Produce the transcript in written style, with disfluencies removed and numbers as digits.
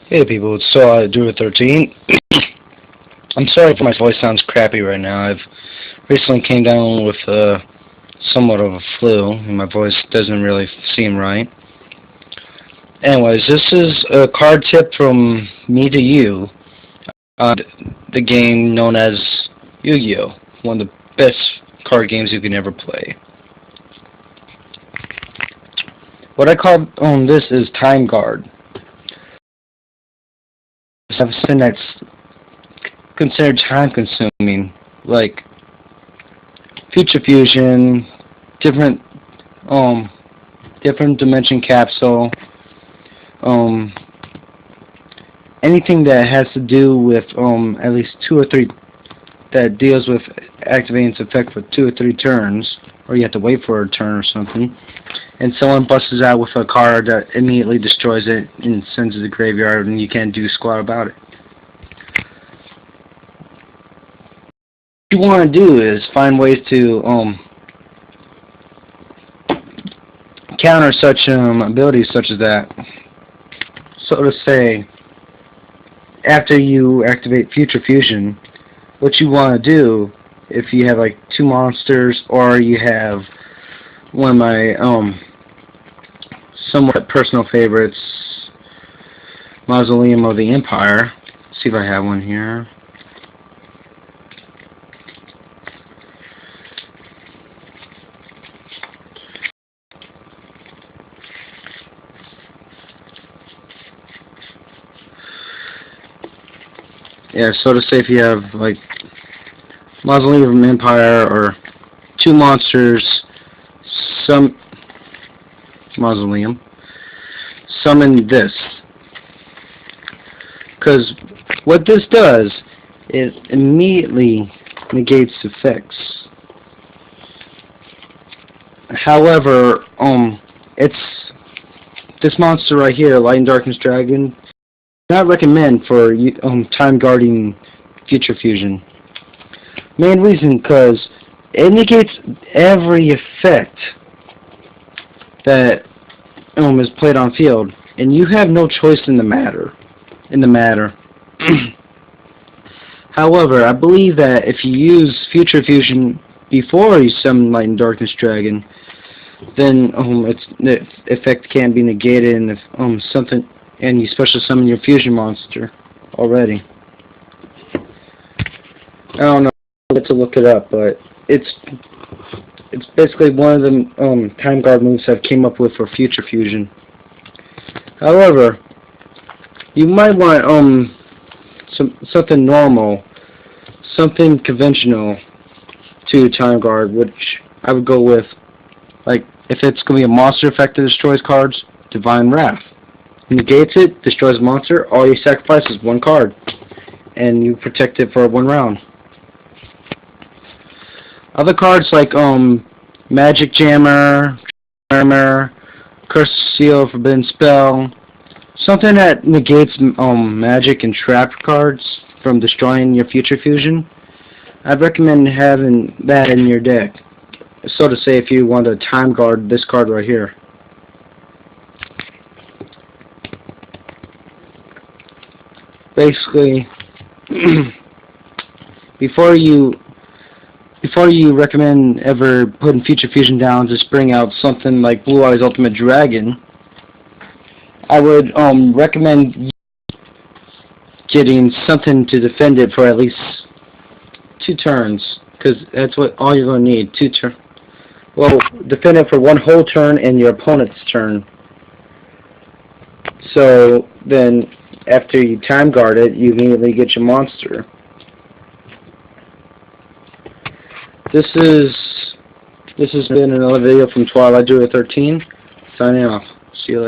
Hey people, it's do it 13. I'm sorry if my voice sounds crappy right now. I've recently came down with somewhat of a flu, and my voice doesn't really seem right. Anyways, this is a card tip from me to you on the game known as Yu-Gi-Oh! One of the best card games you can ever play. What I call this is Time Guard. Something that's considered time consuming, like future fusion, different different dimension capsule, um anything that has to do with at least two or three, that deals with activating its effect for 2 or 3 turns, or you have to wait for a turn or something, and someone busts out with a card that immediately destroys it and sends it to the graveyard, and you can't do squat about it. What you want to do is find ways to counter such abilities such as that. So to say, after you activate Future Fusion, what you want to do, if you have like 2 monsters, or you have one of my somewhat personal favorites, Mausoleum of the Empire. Let's see if I have one here. Yeah, so to say, if you have like Mausoleum of the Empire or 2 monsters, some Mausoleum, summon this. Because what this does is immediately negates effects. However, it's this monster right here, Light and Darkness Dragon, not recommend for time guarding Future Fusion. Main reason, because it negates every effect that is played on field, and you have no choice in the matter. However, I believe that if you use Future Fusion before you summon Light and Darkness Dragon, then the effect can be negated, and if something, and you special summon your fusion monster already. I don't know how to look it up, but it's basically one of the time guard moves I've came up with for Future Fusion. However, you might want something normal, something conventional to time guard, which I would go with, like if it's going to be a monster effect that destroys cards, Divine Wrath. Negates it, destroys a monster, all you sacrifice is 1 card, and you protect it for 1 round. Other cards like Magic Jammer, Curse Seal, Forbidden Spell, something that negates magic and trap cards from destroying your Future Fusion, I'd recommend having that in your deck. So to say, if you want to time guard this card right here. Basically, before you recommend ever putting Future Fusion down, just bring out something like Blue Eyes Ultimate Dragon, I would recommend getting something to defend it for at least 2 turns, because that's what all you're going to need. 2 turns. Well, defend it for 1 whole turn and your opponent's turn. So then, after you time guard it, you immediately get your monster. This has been another video from Twilight 13, signing off. See you later.